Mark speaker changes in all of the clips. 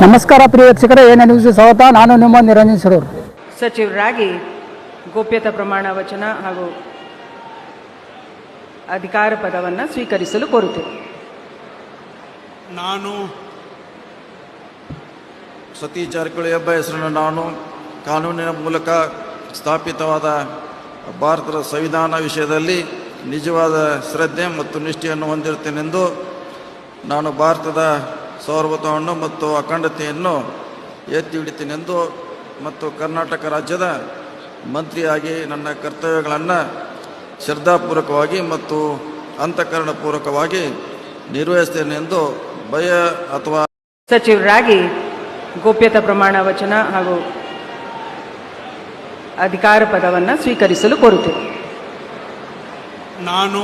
Speaker 1: ನಮಸ್ಕಾರ ಪ್ರಿಯ ವೀಕ್ಷಕರೇ, ಎಎನ್ಎನ್ ನ್ಯೂಸ್ಗೆ ಸ್ವಾಗತ. ನಾನು ನಿಮ್ಮ ನಿರಂಜನ್ ಸರೂರ್.
Speaker 2: ಸಚಿವರಾಗಿ ಗೋಪ್ಯತಾ ಪ್ರಮಾಣ ವಚನ ಹಾಗೂ ಅಧಿಕಾರ ಪದವನ್ನು ಸ್ವೀಕರಿಸಲು ಕೋರುತ್ತೇನೆ.
Speaker 3: ನಾನು ಸತೀಶ್ ಜಾರಕಿಹೊಳಿ ಎಂಬ ಹೆಸರನ್ನು ನಾನು ಕಾನೂನಿನ ಮೂಲಕ ಸ್ಥಾಪಿತವಾದ ಭಾರತದ ಸಂವಿಧಾನ ವಿಷಯದಲ್ಲಿ ನಿಜವಾದ ಶ್ರದ್ಧೆ ಮತ್ತು ನಿಷ್ಠೆಯನ್ನು ಹೊಂದಿರುತ್ತೇನೆಂದು ನಾನು ಭಾರತದ ಸಾರ್ವಭೌಮತ್ವವನ್ನು ಮತ್ತು ಅಖಂಡತೆಯನ್ನು ಎತ್ತಿ ಹಿಡಿತೇನೆಂದು ಮತ್ತು ಕರ್ನಾಟಕ ರಾಜ್ಯದ ಮಂತ್ರಿಯಾಗಿ ನನ್ನ ಕರ್ತವ್ಯಗಳನ್ನು ಶ್ರದ್ಧಾಪೂರ್ವಕವಾಗಿ ಮತ್ತು ಅಂತಃಕರಣಪೂರ್ವಕವಾಗಿ ನಿರ್ವಹಿಸುತ್ತೇನೆಂದು ಭಯ ಅಥವಾ
Speaker 2: ಸಚಿವರಾಗಿ ಗೋಪ್ಯತಾ ಪ್ರಮಾಣ ವಚನ ಹಾಗೂ ಅಧಿಕಾರ ಪದವನ್ನು ಸ್ವೀಕರಿಸಲು ಕೋರುತ್ತೇನೆ.
Speaker 3: ನಾನು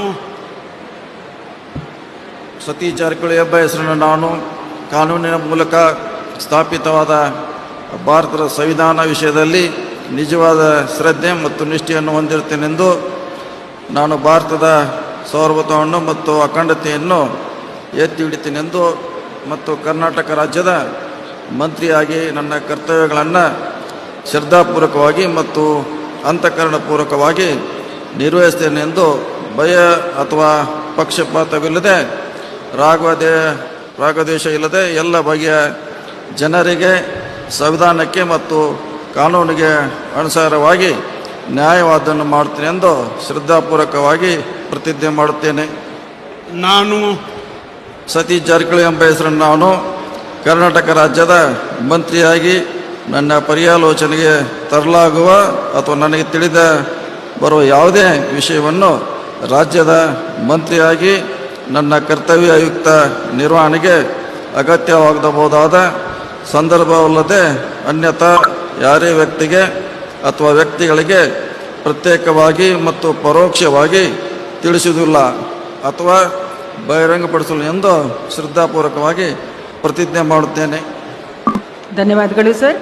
Speaker 3: ಸತೀಶ್ ಜಾರಕಿಹೊಳಿ ಎಂಬ ಹೆಸರನ್ನು ನಾನು ಕಾನೂನಿನ ಮೂಲಕ ಸ್ಥಾಪಿತವಾದ ಭಾರತದ ಸಂವಿಧಾನ ವಿಷಯದಲ್ಲಿ ನಿಜವಾದ ಶ್ರದ್ಧೆ ಮತ್ತು ನಿಷ್ಠೆಯನ್ನು ಹೊಂದಿರುತ್ತೇನೆಂದು ನಾನು ಭಾರತದ ಸಾರ್ವಭೌಮತ್ವವನ್ನು ಮತ್ತು ಅಖಂಡತೆಯನ್ನು ಎತ್ತಿ ಹಿಡಿತೇನೆಂದು ಮತ್ತು ಕರ್ನಾಟಕ ರಾಜ್ಯದ ಮಂತ್ರಿಯಾಗಿ ನನ್ನ ಕರ್ತವ್ಯಗಳನ್ನು ಶ್ರದ್ಧಾಪೂರ್ವಕವಾಗಿ ಮತ್ತು ಅಂತಃಕರಣಪೂರ್ವಕವಾಗಿ ನಿರ್ವಹಿಸುತ್ತೇನೆಂದು ಭಯ ಅಥವಾ ಪಕ್ಷಪಾತವಿಲ್ಲದೆ ರಾಗದ್ವೇಷ ಇಲ್ಲದೆ ಎಲ್ಲ ಬಗೆಯ ಜನರಿಗೆ ಸಂವಿಧಾನಕ್ಕೆ ಮತ್ತು ಕಾನೂನಿಗೆ ಅನುಸಾರವಾಗಿ ನ್ಯಾಯವಾದವನ್ನು ಮಾಡುತ್ತೇನೆ ಎಂದು ಶ್ರದ್ಧಾಪೂರ್ವಕವಾಗಿ ಪ್ರತಿಜ್ಞೆ ಮಾಡುತ್ತೇನೆ. ನಾನು ಸತೀಶ್ ಜಾರಕಿಹೊಳಿ ಎಂಬ ಹೆಸರನ್ನು ನಾನು ಕರ್ನಾಟಕ ರಾಜ್ಯದ ಮಂತ್ರಿಯಾಗಿ ನನ್ನ ಪರ್ಯಾಲೋಚನೆಗೆ ತರಲಾಗುವ ಅಥವಾ ನನಗೆ ತಿಳಿದ ಬರುವ ಯಾವುದೇ ವಿಷಯವನ್ನು ರಾಜ್ಯದ ಮಂತ್ರಿಯಾಗಿ ನನ್ನ ಕರ್ತವ್ಯಯುಕ್ತ ನಿರ್ವಹಣೆಗೆ ಅಗತ್ಯವಾಗಬಹುದಾದ ಸಂದರ್ಭವಲ್ಲದೆ ಅನ್ಯಥಾ ಯಾರೇ ವ್ಯಕ್ತಿಗೆ ಅಥವಾ ವ್ಯಕ್ತಿಗಳಿಗೆ ಪ್ರತ್ಯೇಕವಾಗಿ ಮತ್ತು ಪರೋಕ್ಷವಾಗಿ ತಿಳಿಸುವುದಿಲ್ಲ ಅಥವಾ ಬಹಿರಂಗಪಡಿಸಲು ಎಂದು ಶ್ರದ್ಧಾಪೂರ್ವಕವಾಗಿ ಪ್ರತಿಜ್ಞೆ ಮಾಡುತ್ತೇನೆ.
Speaker 2: ಧನ್ಯವಾದಗಳು ಸರ್.